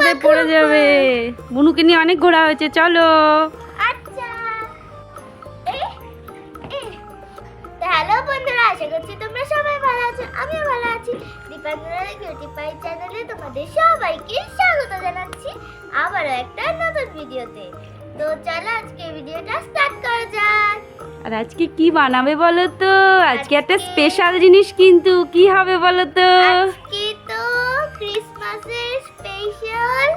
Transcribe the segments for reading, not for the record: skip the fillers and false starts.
যাবে বুনুকে নিয়ে অনেক ঘোরা হয়েছে, চলো। আচ্ছা হ্যালো বন্ধুরা, আশা করছি তোমরা সবাই ভালো আছো। আমিও ভালো আছি। দীপাঞ্জনার কিউটি পাই চ্যানেলে তোমাদের সবাইকে স্বাগত জানাচ্ছি আবারও একটা নতুন ভিডিওতে। তো চলো আজকে ভিডিওটা স্টার্ট করা যাক। আর আজকে কি বানাবে বলো তো? আজকে একটা স্পেশাল জিনিস, কিন্তু কি হবে বলো তো? আজকে তো ক্রিসমাসের স্পেশাল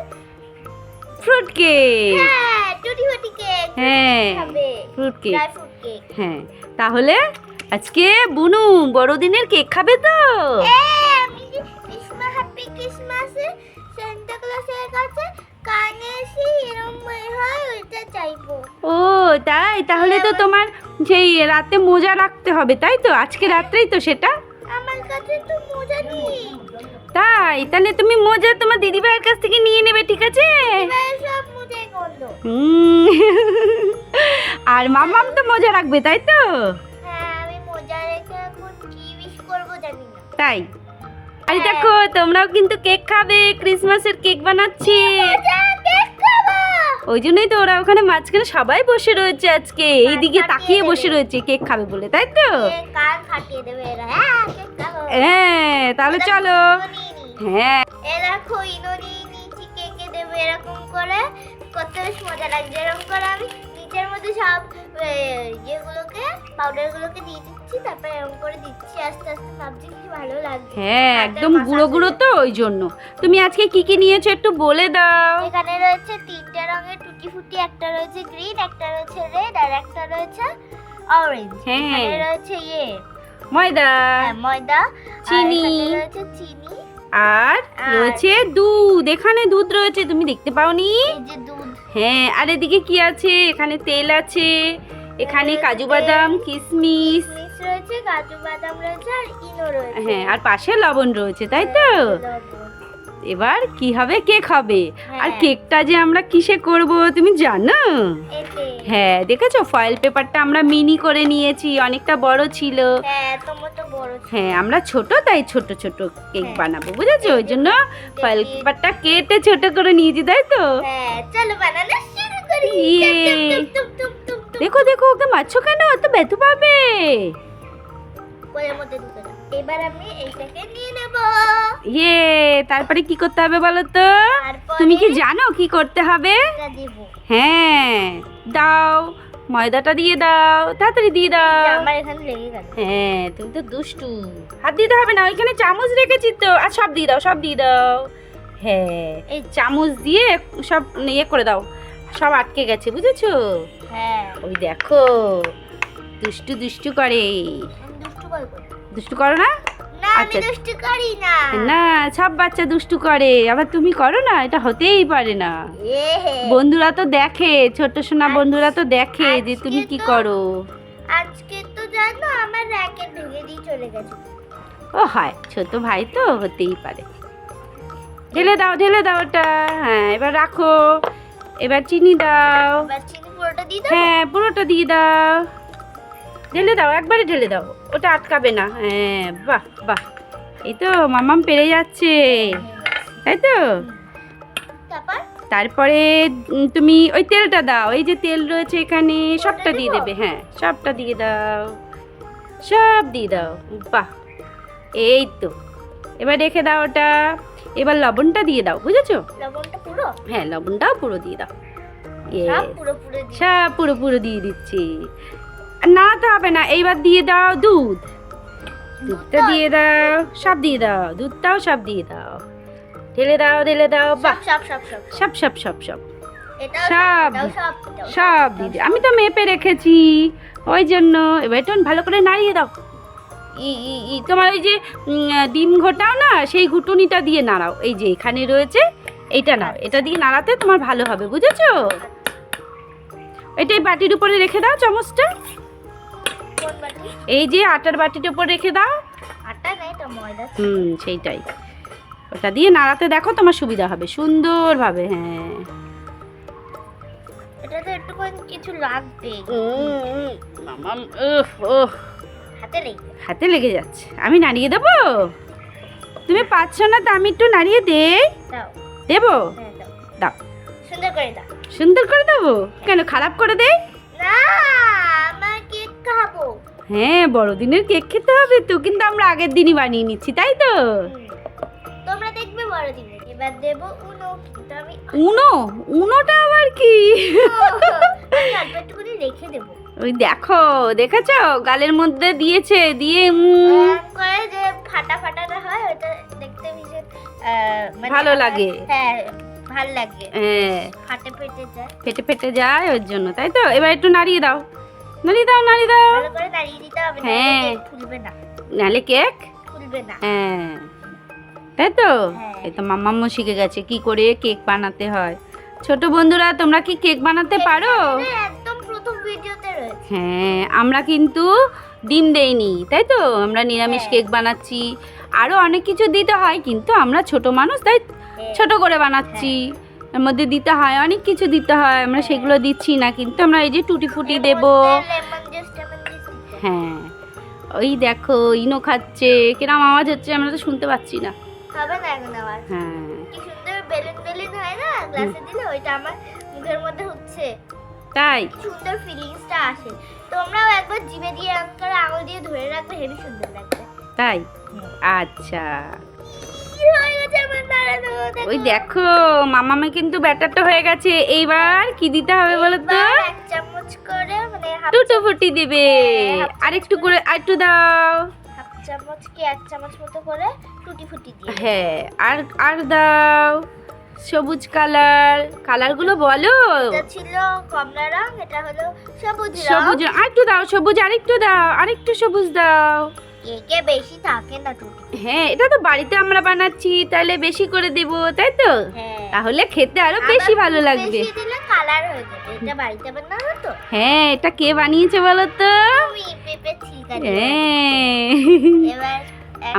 ফ্রুট কেক। হ্যাঁ, টুটি ফুটি কেক। হ্যাঁ, হবে fruit cake. Dry fruit cake. হ্যাঁ, তাহলে আজকে বুনু বড়দিনের কেক খাবে তো? আমি হ্যাপি ক্রিসমাসে সান্তা ক্লজের কাছে কানে এসে এরকম মনে হয় ওইটা চাইবো। ও তাই, তাহলে তো তোমার সেই রাতে মোজা রাখতে হবে, তাই তো? আজকে রাত্রেই তো সেটা। আমার কাছে তো মোজা নেই। তাই, তাহলে তুমি মোজা তোমার দিদিভাইয়ের কাছ থেকে নিয়ে নেবে, ঠিক আছে? এবার সব মোজাই গন্ধ। হুম। আর মামাম তো মোজা রাখবে, তাই তো? হ্যাঁ, আমি মোজা রেখে এখন কি উইশ করবো জানি না। তাই। আরে দেখো, তোমরাও কিন্তু কেক খাবে, ক্রিসমাসের কেক বানাচ্ছি। মোজা কেক খাবো। ওই জন্যই তো ওরা ওখানে মাঝখানে সবাই বসে রয়েছে আজকে, এইদিকে তাকিয়ে বসে রয়েছে কেক খাবে বলে, তাই তো? কান ফাটিয়ে দেবে এরা। হ্যাঁ, কেক খাবো। হ্যাঁ, তাহলে চলো। হ্যাঁ, এ দেখো ইনোনি নিচে কেকে দেবে এরকম করে, কত বেশ মজা লাগছে। এরকম করে আমি নিচের মধ্যে সব ইয়েগুলোকে পাউডারগুলোকে দিয়ে দিচ্ছি, তারপর এরকম করে দিচ্ছি আস্তে আস্তে। ভাবছি কি ভালো লাগছে। হ্যাঁ, একদম গুঁড়ো গুঁড়ো তো, ওই জন্য। তুমি আজকে কি কি নিয়েছো একটু বলে দাও। এখানে রয়েছে তিনটে রঙের টুটি ফুটি, একটা রয়েছে গ্রিন, একটা রয়েছে রেড, আর একটা রয়েছে অরেঞ্জ। হ্যাঁ। এখানে রয়েছে ময়দা, ময়দা, চিনি, আর এখানে রয়েছে চিনি, আর রয়েছে দুধ। এখানে দুধ রয়েছে, তুমি দেখতে পাওনি? এই যে দুধ। হ্যাঁ, আর এদিকে কি আছে? এখানে তেল আছে, এখানে কাজু বাদাম, কিশমিশ, কিশমিশ রয়েছে, কাজু বাদাম রয়েছে, আর ইনো রয়েছে। হ্যাঁ, আর পাশে লবণ রয়েছে, তাই তো? এবার কি হবে? কেক হবে। আর কেকটা যে আমরা কিসে করব তুমি জানো? এতে। হ্যাঁ, দেখেছো ফয়েল পেপারটা আমরা মিনি করে নিয়েছি, অনেকটা বড় ছিল। হ্যাঁ, তোমার তো বড় ছিল। হ্যাঁ, আমরা ছোট, তাই ছোট ছোট কেক হ্যাঁ। বানাবো, বুঝেছো? ওই জন্য ফয়েল পেপারটা কেটে ছোট করে নিয়েছি, তাই তো? হ্যাঁ, চলো বানানো শুরু করি। ইয়ে। টুপ, টুপ, টুপ, টুপ। দেখো দেখো, ওকে মারছো কেন? ও তো ব্যথা পাবে। কোলের মধ্যে ঢুকে দাও। এবার আমি এইটাকে নিয়ে নেব। ইয়ে, তারপরে কি করতে হবে বলো তো? তারপরে তুমি কি জানো কি করতে হবে? এটা দেব। হ্যাঁ, দাও, ময়দাটা দিয়ে দাও, তাড়াতাড়ি দিয়ে দাও। আমার এখানে লেগে গেল। হ্যাঁ, তুমি তো দুষ্টু। হাত দিতে হবে না, ওইখানে চামচ রেখেছি তো। আর সব দিয়ে দাও, সব দিয়ে দাও। হ্যাঁ, এই চামচ দিয়ে সব ইয়ে করে দাও, সব আটকে গেছে, বুঝেছো? হ্যাঁ, ওই দেখো, দুষ্টু দুষ্টু করে। আমি দুষ্টু করি। দুষ্টু করো না? না, আমি আচ্ছা। দুষ্টু করি না। না, সব বাচ্চা দুষ্টু করে, আবার তুমি করো না? এটা হতেই পারে না। এ হে। বন্ধুরা তো দেখে, ছোট সোনা বন্ধুরা তো দেখে যে তুমি কি করো। আজকে তো জানো আমার র্যাকেট ভেঙে দিয়ে চলে গেছে। ও হয়, ছোট ভাই তো হতেই পারে। ঢেলে দাও, ঢেলে দাও ওটা। হ্যাঁ, এবার রাখো। এবার চিনি দাও। এবার চিনি পুরোটা দিয়ে দাও। হ্যাঁ, পুরোটা দিয়ে দাও। ঢেলে দাও, একবারে ঢেলে দাও, ওটা আটকাবে না। হ্যাঁ, বাহ বাহ, এই তো মামাম পেরে যাচ্ছে, তাই তো? তারপর তারপরে তুমি ওই তেলটা দাও, এই যে তেল রয়েছে এখানে, সবটা দিয়ে দেবো? দেবে। হ্যাঁ, সবটা দিয়ে দাও, সব দিয়ে দাও। বাহ, এই তো। এবার রেখে দাও ওটা। এবার লবণটা দিয়ে দাও, বুঝেছো? লবণটা পুরো? হ্যাঁ, লবণটাও পুরো দিয়ে দাও। সব Yes, পুরো পুরো দিয়ে। সব পুরো পুরো দিয়ে দিচ্ছি। আর নাড়াতে হবে না। এইবার দিয়ে দাও দুধ। দুধটা দিয়ে দাও, সব দিয়ে দাও, দুধটাও সব দিয়ে দাও। ঢেলে দাও, ঢেলে দাও। বাহ, সব সব সব সব। সব সব সব সব এটাও সব এটাও সব, এটাও সব দিয়ে দিই। আমি তো মেপে রেখেছি, ওই জন্য। এবার একটু ভালো করে নাড়িয়ে দাও। তোমার ওই যে ডিম ঘোটাও না, সেই ঘুটুনিটা দিয়ে নাড়াও। এই যে এখানে রয়েছে, এইটা নাও, এটা দিয়ে নাড়াতে তোমার ভালো হবে, বুঝেছো? এটাই বাটির উপরে রেখে দাও, চামচটা। কোন বাটি? এই যে আটার বাটির উপর রেখে দাও। আটা না, এটা ময়দা। সেইটাই। ওটা দিয়ে নাড়াতে দেখো, তোমার সুবিধা হবে সুন্দরভাবে। হ্যাঁ, এটা তো একটু কিছু লাগবে। মামাম, ওহ, হাতে লেগে। হাতে লেগে যাচ্ছে। আমি নাড়িয়ে দেবো? তুমি পাচ্ছ না তো আমি একটু নাড়িয়ে দেই? দাও। দেবো? হ্যাঁ, সুন্দর করে দাও। সুন্দর করে দেবো? কেন, খারাপ করে দেই? না, আমার কেক খাবো। হ্যাঁ, বড়দিনের কেক খেতে হবে তো, কিন্তু আমরা আগের দিনই বানিয়ে নিচ্ছি, তাই তো? তোমরা দেখবে বড়দিনে। এবার দেবো উনো, কিন্তু আমি উনোটা আবার কি? আমি অল্প একটু করে রেখে দেবো। ওই দেখো, দেখেছো গালের মধ্যে দিয়েছে, দিয়ে করে যে ফাটা ফাটাটা হয়, ওটা দেখতে ভীষণ ভালো লাগে। হ্যাঁ, ভালো লাগে। হ্যাঁ, ফাটে ফেটে যায়, ফেটে ফেটে যায়, ওর জন্য, তাই তো? এবার একটু নাড়িয়ে দাও, নাড়িয়ে দাও, নাড়িয়ে দাও। ভালো করে নাড়িয়ে দিতে হবে, হ্যাঁ, ফুলবে না, নাহলে কেক ফুলবে না। হ্যাঁ, তাই তো? হ্যাঁ। এই তো মাম্মাম্মু শিখে গেছে কি করে কেক বানাতে হয়। ছোট বন্ধুরা, তোমরা কি কেক বানাতে পারো? একদম প্রথম ভিডিওতে রয়েছে। হ্যাঁ, আমরা কিন্তু ডিম দেইনি, তাই তো? আমরা নিরামিষ কেক বানাচ্ছি। আরো অনেক কিছু দিতে হয়, কিন্তু আমরা ছোট মানুষ, তাই ছোট করে বানাচ্ছি। এর মধ্যে দিতে হয় অনেক কিছু, দিতে হয়, আমরা সেগুলো দিচ্ছি না, কিন্তু আমরা এই যে টুটি ফুটি দেব। লেমন জুস টেমন জুস দিতে হ্যাঁ, ওই দেখো ইনো খাচ্ছে, কিরম আওয়াজ হচ্ছে আমরা তো শুনতে পাচ্ছি না। হবে না এখন আবার। হ্যাঁ, কি সুন্দর বেলুন বেলুন হয় না গ্লাসে দিলে, ওইটা আমার মুখের মধ্যে হচ্ছে। তাই কি সুন্দর ফিলিংসটা আসে। তোমরাও একবার জিভে দিয়ে এমন করে আঙুল দিয়ে ধরে রাখবে, হেবি সুন্দর লাগবে। তাই আচ্ছা, কি হয়ে গেছে আমার দাঁড়ানো, ওই দেখো মামামে কিন্তু ব্যাটারটা হয়ে গেছে। এইবার কি দিতে হবে বলো তো? এবার এক চামচ করে, মানে টুটু ফুটি দিবে। আরেকটু করে, আরেকটু দাও। হাফ চামচ কি এক চামচ মতো করে টুটি ফুটি দিয়ে। হ্যাঁ, আর আর দাও সবুজ কালারগুলো বলো। এটা ছিল কমলা রং, এটা হলো সবুজ রং। সবুজ, আরেকটু দাও সবুজ, আরেকটু দাও, আরেকটু সবুজ দাও। কেকে বেশি থাকে না টুটি। হ্যাঁ, এটা তো বাড়িতে আমরা বানাচ্ছি, তাহলে বেশি করে দেব, তাই তো? হ্যাঁ, তাহলে খেতে আরো বেশি ভালো লাগবে। বেশি দিলে কালার হয়ে যাবে। এটা বাড়িতে বানানো তো। হ্যাঁ, এটা কে বানিয়েছে বলো তো? তুমি পেঁপে ছিলকা দিয়ে। হ্যাঁ, এবার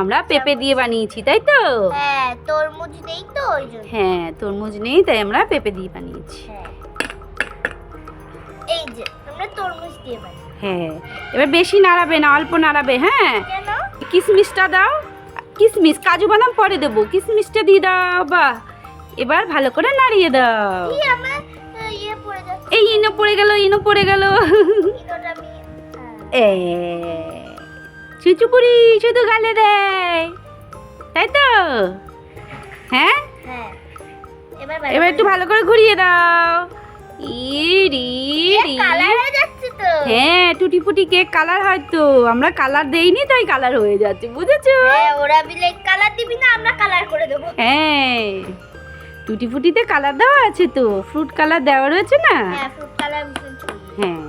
আমরা পেঁপে দিয়ে বানিয়েছি, তাই তো? হ্যাঁ, তরমুজ নেই তো ওই জন্য। হ্যাঁ, তরমুজ নেই, তাই আমরা পেঁপে দিয়ে বানিয়েছি। হ্যাঁ, এই যে আমরা তরমুজ দিয়ে বানাই। হ্যাঁ, এবার বেশি নাড়াবে না, অল্প নাড়াবে। হ্যাঁ, কেন? কিশমিশটা দাও, কিশমিশ, কাজু বাদাম পরে দেবো, কিশমিশটা দিয়ে দাও। বাহ, এবার ভালো করে নাড়িয়ে দাও। কি আমার ইয়ে পড়ে যাচ্ছে। এই ইনো পড়ে গেল, ইনো পড়ে গেল। ইনোটা আমি এ চুচুপুরি শুধু গালে দেয়, তাই তো? হ্যাঁ, হ্যাঁ, এবার একটু ভালো করে ঘুরিয়ে দাও। ইরি কালার হয়ে যাচ্ছে তো। হ্যাঁ, টুটি ফুটি কেক কালার হয় তো, আমরা কালার দেইনি, তাই কালার হয়ে যাচ্ছে, বুঝেছো? হ্যাঁ, ওরা বিলে কালার দিবি না, আমরা কালার করে দেবো। হ্যাঁ, টুটি ফুটিতে কালার দেওয়া আছে তো, ফ্রুট কালার দেওয়া রয়েছে না? হ্যাঁ, ফ্রুট কালার ভীষণ ছড়িয়ে হ্যাঁ,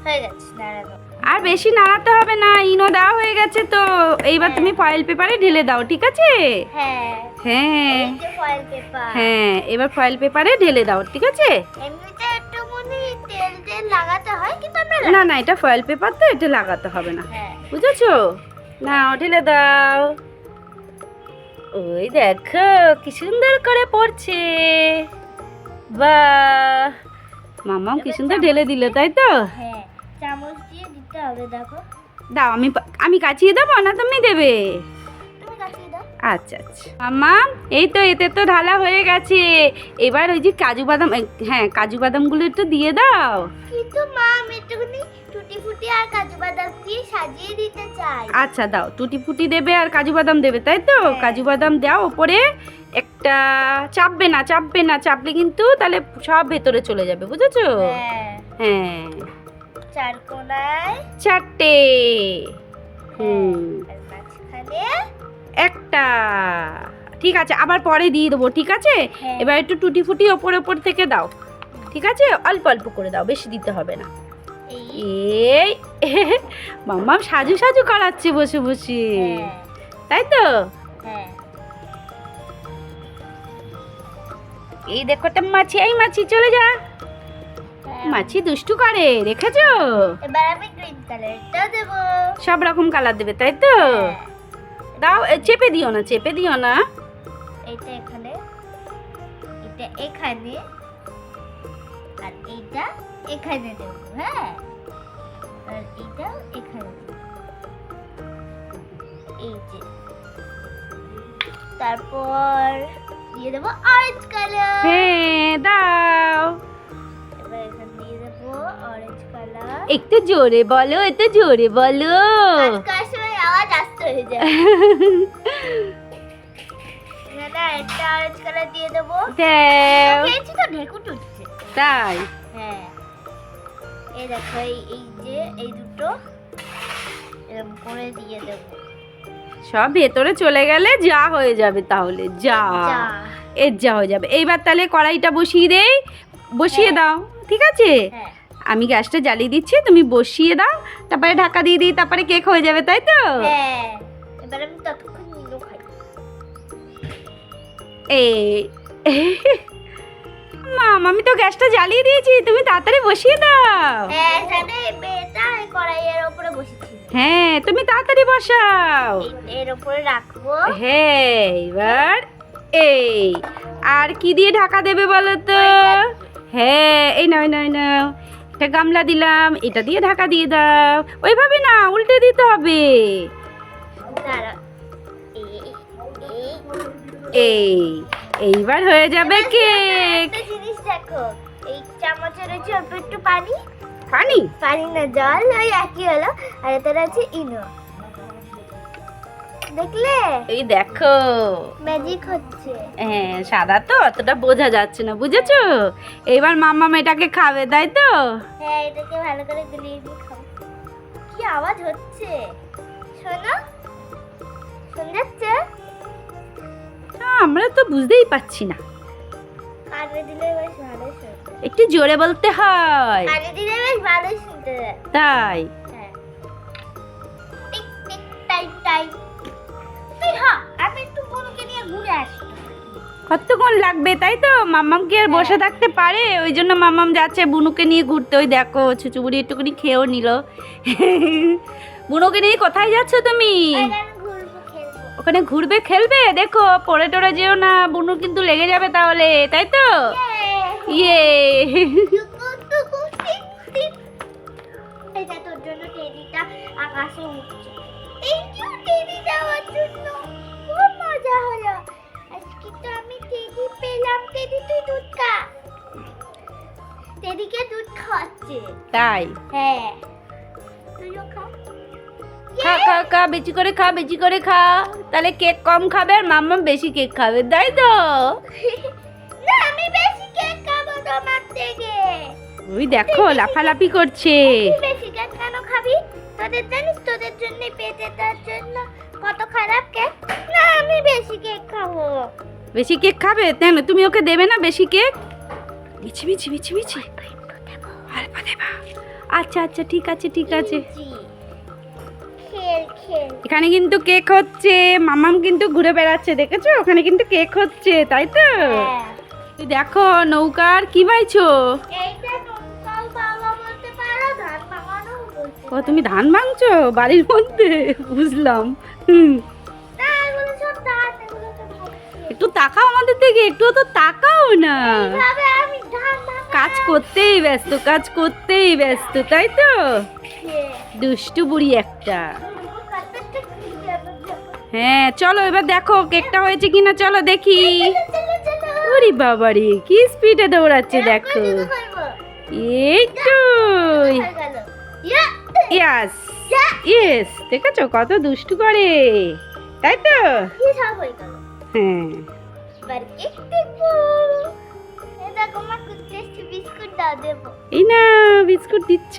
হয়ে গেছে, দাঁড়ানো। আর বেশি নাড়াতে হবে না, ইনো দেওয়া হয়ে গেছে তো। এইবার তুমি ফয়েল পেপারে ঢেলে দাও, ঠিক আছে? হ্যাঁ, হ্যাঁ, এই যে ফয়েল পেপার। হ্যাঁ, এবার ফয়েল পেপারে ঢেলে দাও, ঠিক আছে? এমনিতে একটু মনে তেল তেল লাগাতে হয়, কিন্তু আমরা না না, এটা ফয়েল পেপার তো, এটা লাগাতে হবে না, হ্যাঁ, বুঝেছো? নাও ঢেলে দাও। ওই দেখো কি সুন্দর করে পড়ছে। বাহ, মামাম কি সুন্দর ঢেলে দিল, তাই তো? হ্যাঁ, চামচ দিয়ে দিতে হবে। দেখো, দাও, আমি কাচিয়ে দেবো না তুমি দেবে? তুমি কাটিয়ে দাও। আচ্ছা আচ্ছা মাম্মাম, এই তো এতে তো ঢালা হয়ে গেছে। এবার ওই যে কাজু বাদাম, হ্যাঁ কাজু বাদামগুলো একটু দিয়ে দাও। কিন্তু মা, আমি একটুখানি টুটি ফুটি আর কাজু বাদাম দিয়ে সাজিয়ে দিতে চাই। আচ্ছা দাও, টুটি ফুটি দেবে আর কাজু বাদাম দেবে, তাই তো? কাজু বাদাম দাও ওপরে একটা, চাপবে না, চাপবে না, চাপলে কিন্তু তাহলে সব ভেতরে চলে যাবে, বুঝেছো? হ্যাঁ, হ্যাঁ, চার কোণায় চারটে, আর মাঝখানে একটা, ঠিক আছে, আবার পরে দিয়ে দেবো, ঠিক আছে? হ্যাঁ। এবার একটু টুটি ফুটি ওপর ওপর থেকে দাও, ঠিক আছে? অল্প অল্প করে দাও, বেশি দিতে হবে না। এই এই মাম্মাম সাজু সাজু করাচ্ছে বসে বসে, হ্যাঁ, তাই তো? হ্যাঁ, এই দেখো একটা মাছি, এই মাছি চলে যা। হ্যাঁ। মাছি দুষ্টু করে, দেখেছো? এবার আমি গ্রিন কালারটা দেব। সব রকম কালার দেবে, তাই তো? দাও, চেপে দিও না, চেপে দিও না। এটা এখানে, এটা এখানে, আর এইটা এখানে দেব। হ্যাঁ, আর এটা এখানে দেব। এই যে, তারপর দিয়ে দেবো অরেঞ্জ কালার। হ্যাঁ দাও। এবার এখানে দিয়ে দেবো অরেঞ্জ কালার। একটু জোরে বলো, একটু জোরে বলো। কাজ সময় আওয়াজ আসতে হয়ে যায়। এখানে একটা অরেঞ্জ কালার দিয়ে দেবো। দাও। খেয়েছি তো ঢেকুট উঠছে। তাই হ্যাঁ, এই দেখো এই যে এই দুটো এরকম করে দিয়ে দেবো। সব ভেতরে চলে গেলে যা হয়ে যাবে, তাহলে যা এর যা হয়ে যাবে। এইবার তাহলে কড়াইটা বসিয়ে দেই, বসিয়ে হ্যাঁ। দাও, ঠিক আছে? হ্যাঁ আমি গ্যাসটা জ্বালিয়ে দিচ্ছি, তুমি বসিয়ে দাও, তারপরে ঢাকা দিয়ে দিই, তারপরে কেক হয়ে যাবে, তাই তো? হ্যাঁ, এবার আমি ততক্ষণ নিলো খাই। মাম, আমি তো গ্যাসটা জ্বালিয়ে দিয়েছি, তুমি তাড়াতাড়ি বসিয়ে দাও। হ্যাঁ, এখানে এটা এই কড়াইয়ের উপরে বসেছি। হ্যাঁ, তুমি তাড়াতাড়ি বসাও। এর উপরে রাখবো। হ্যাঁ, এবার এই আর কি দিয়ে ঢাকা দেবে বলো তো? হ্যাঁ, এই নাও নাও নাও, একটা গামলা দিলাম, এটা দিয়ে ঢাকা দিয়ে দাও। ওইভাবে না, উল্টে দিতে হবে। দাঁড়া, এইবার হয়ে যাবে কেক। একটা জিনিস দেখো, এই চামচের রয়েছে অল্প একটু পানি। পানি পানি না, জল, ওই একই হলো। আর এতে রয়েছে ইনো। দেখলে এই দেখো, ম্যাজিক হচ্ছে। হ্যাঁ, সাদা তো অতটা বোঝা যাচ্ছে না, বুঝেছো? এবার মাম্মাম এটাকে খাবে, তাই তো? হ্যাঁ, এটাকে ভালো করে গুলিয়ে দিয়ে খাও। কি আওয়াজ হচ্ছে শোনো, শোনা যাচ্ছে? আমরা তো বুঝতেই পাচ্ছি না, কানে দিলে বেশ ভালো শুনতে। একটু জোরে বলতে হয়, কানে দিলে বেশ ভালো শুনতে যায়। তাই হ্যাঁ, টিক টিক টাই টাই। তুই হ্যাঁ, আমি একটু বনুকে নিয়ে ঘুরে আসি। কতক্ষণ লাগবে, তাই তো? মাম্মাম কি আর বসে থাকতে পারে? ওই জন্য মাম্মাম যাচ্ছে বুনুকে নিয়ে ঘুরতে। ওই দেখো, ছুচুবুড়ি একটুখানি খেয়েও নিল। বুনুকে নিয়ে কোথায় যাচ্ছ তুমি? এখানে ঘুরবো, খেলবো। ওখানে ঘুরবে, খেলবে? দেখো পড়ে টরে যেও না, বুনু কিন্তু লেগে যাবে তাহলে, তাই তো? ইয়ে টুকু টুকু টিক টিক। এটা তোর জন্য টেডিটা আকাশে উঠছে। থ্যাংক ইউ টেডি দেওয়ার জন্য, খুব মজা হলো। আজকে তো আমি টেডি পেলাম। টেডি তুই দুধ খা। টেডিকে দুধ খাওয়াচ্ছে। তাই হ্যাঁ, তুইও খা। খা খা খা, বেশি করে খা, বেশি করে খা, তাহলে কেক কম খাবে আর মাম্মাম বেশি কেক খাবে, তাই তো? না, আমি বেশি কেক খাবো তোমার থেকে। ওই দেখো লাফালাফি করছে। তুই বেশি কেক কেন খাবি? তোদের জানিস, তোদের জন্য পেটে তার জন্য কত খারাপ কেক। না, আমি বেশি কেক খাবো। বেশি কেক খাবে? কেন তুমি ওকে দেবে না বেশি কেক? মিছি মিছি মিছি মিছি অল্প দেবা। আচ্ছা আচ্ছা, ঠিক আছে ঠিক আছে। জি, খেল খেল। এখানে কিন্তু কেক হচ্ছে, মামাম কিন্তু ঘুরে বেড়াচ্ছে, দেখেছো? ওখানে কিন্তু কেক হচ্ছে, তাই তো? হ্যাঁ, তুই দেখো নৌকার কি পাইছো? এইটা নৌকাও বাবা বলতে পারো, ধান ভাঙানো বলতে ও, পারো। তুমি ধান ভাঙছো বাড়ির মধ্যে? বুঝলাম। হুম, না, এগুলো সব ধান, এগুলো তো ভাঙছে। একটু তাকাও আমাদের দিকে, একটু তো তাকাও না। এইভাবে আমি ধান ভাঙা কাজ করতেই ব্যস্ত, কাজ করতেই ব্যস্ত, তাই তো? দুষ্টু বুড়ি একটা। হ্যাঁ, চলো এবার দেখো কেকটা হয়েছে কিনা, চলো দেখি। ওরে বাবারে, কি স্পিডে দৌড়াচ্ছে দেখো। এই তো, ইয়াস ইয়েস, দেখেছো কত দুষ্টু করে, তাই তো? হ্যাঁ, এই না বিস্কুট দিচ্ছ,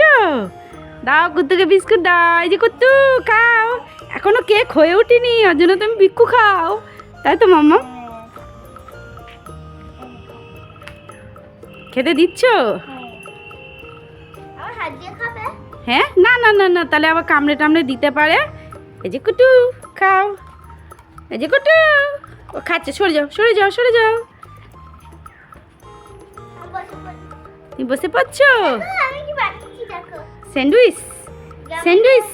দাও কুত্তুকে বিস্কুট দাও। এই যে কুত্তু খাও, এখনো কেক হয়ে ওঠেনি, ওর জন্য তুমি বিক্কু খাও, তাই তো মাম্মা? খেতে দিচ্ছ? হ্যাঁ, না না না না, তাহলে আবার কামড়ে টামড়ে দিতে পারে। এই যে কুটু খাও, এই যে কুটু, ও খাচ্ছে, সরে যাও সরে যাও সরে যাও। তুমি বসে পড়ছো? স্যান্ডউইচ স্যান্ডউইচ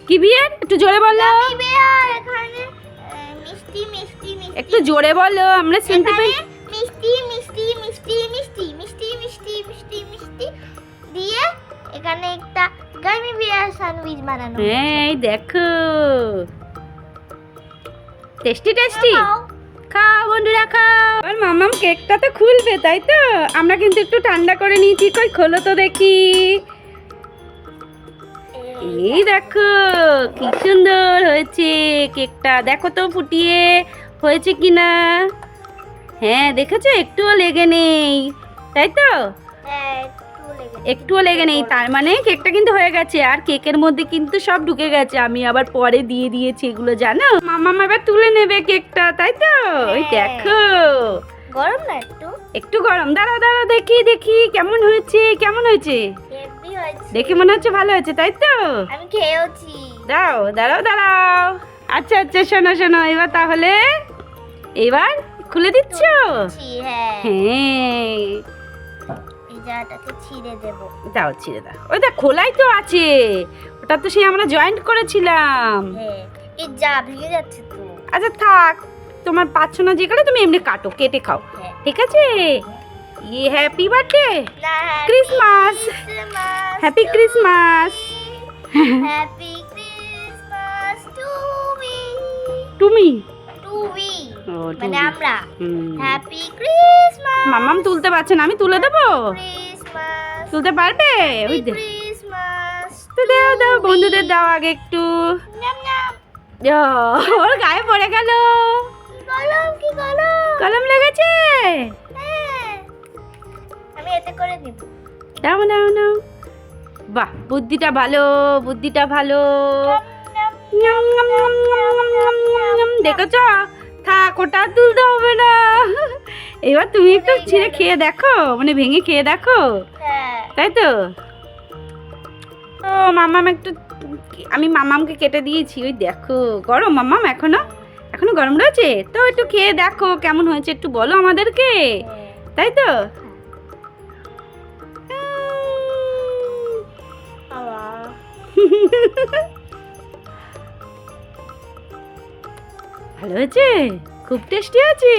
কি বিয়ার? একটু জোরে বলো, একটু জোরে বলো, আমরা শুনতে পাই। মিষ্টি মিষ্টি মিষ্টি মিষ্টি মিষ্টি মিষ্টি মিষ্টি মিষ্টি দিয়ে এখানে একটা গামি বিয়ার স্যান্ডউইচ বানানো। হ্যাঁ, এই দেখো, টেস্টি টেস্টি। খাও বন্ধুরা খাও। আর মামাম কেকটা তো খুলবে তাই তো? আমরা কিন্তু একটু ঠান্ডা করে নিয়েছি, কই খোলো তো দেখি। এই দেখো কি সুন্দর হয়েছে কেকটা, দেখো তো ফুটিয়ে হয়েছে কিনা। হ্যাঁ দেখেছো, একটুও লেগে নেই তাই তো? হ্যাঁ, একটুও লেগে নেই, তার মানে কেকটা কিন্তু হয়ে গেছে। আর কেকের মধ্যে কিন্তু সব ঢুকে গেছে, আমি আবার পরে দিয়ে দিয়েছি এগুলো, জানো? মামা এবার তুলে নেবে কেকটা তাই তো? ওই দেখো গরম না একটু গরম। দাঁড়াও দাঁড়াও দেখি দেখি কেমন হয়েছে, কেমন হয়েছে হেভি হয়েছে। দেখে মনে হচ্ছে ভালো হয়েছে তাই তো? আমি খেয়েওছি। দাও দাঁড়াও দাঁড়াও। আচ্ছা আচ্ছা শোনো শোনো, এবার তাহলে এবার খুলে দিচ্ছ? হ্যাঁ, হ্যাঁ এই জায়গাটাকে ছিঁড়ে দেব। দাও ছিঁড়ে দাও। ওই দেখ খোলাই তো আছে, ওটা তো সেই আমরা জয়েন্ট করেছিলাম। হ্যাঁ, এই যা ভেঙে যাচ্ছে তো। আচ্ছা থাক, তোমার পাচ্ছ না যেখানে তুমি এমনি কাটো, কেটে খাও, হ্যাঁ। ঠিক আছে? ই হ্যাপি বার্থডে, না, Christmas, happy Christmas. Happy Christmas to me. তুমি টু উই ও, to মানে we। আমরা। হুম। Happy Christmas. মামাম তুলতে পারছে না, আমি তুলে দেবো? ক্রিসমাস। তুলতে পারবে? ওই দে, ক্রিসমাস। তো দাও দাও, বন্ধুদের দাও আগে একটু। নাম নাম। ও, ওর গায়ে পড়ে গেল, কলম কি কলম? কলম লেগেছে। হ্যাঁ, আমি এতে করে দিব। দাও দাও দাও। বাহ, বুদ্ধিটা ভালো, বুদ্ধিটা ভালো। নাম, নাম। ñam, ñam, ñam, ñam, ñam, ñam, ñam। দেখেছো? থাক, ওটা আর তুলতে হবে না। এবার তুমি একটু ছিঁড়ে খেয়ে দেখো, মানে ভেঙে খেয়ে দেখো হ্যাঁ। তাই তো? ও মামাম একটু, আমি মামামকে কেটে দিয়েছি, ওই দেখো গরম। মামাম এখনো এখনো গরম রয়েছে তো, একটু খেয়ে দেখো কেমন হয়েছে, একটু বলো আমাদেরকে তাই তো? ভালো হয়েছে, খুব টেস্টি আছে।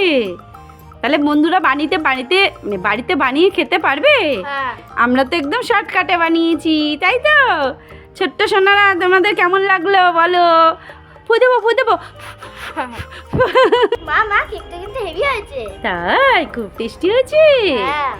তাহলে বন্ধুরা বাড়িতে বাড়িতে মানে বাড়িতে বানিয়ে খেতে পারবে। হ্যাঁ। আমরা তো একদম শর্টকাটে বানিয়েছি তাই তো? ছোট্ট সোনারা তোমাদের কেমন লাগলো বলো? ফু দেবো ফু দেবো। মা কেকটা কিন্তু হেভি হয়েছে। তাই খুব টেস্টি হয়েছে। হ্যাঁ।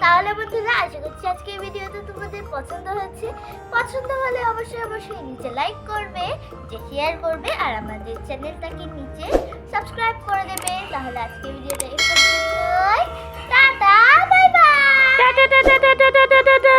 তাহলে বন্ধুরা আশা করছি আজকে এই ভিডিওটা তোমাদের পছন্দ হয়েছে। পছন্দ হলে অবশ্যই অবশ্যই নিচে লাইক করবে, যে শেয়ার করবে, আর আমাদের চ্যানেলটাকে নিচে সাবস্ক্রাইব করে দেবে। তাহলে আজকে ভিডিওটা এই পর্যন্তই। Tata bye bye. Tata tata tata tata tata.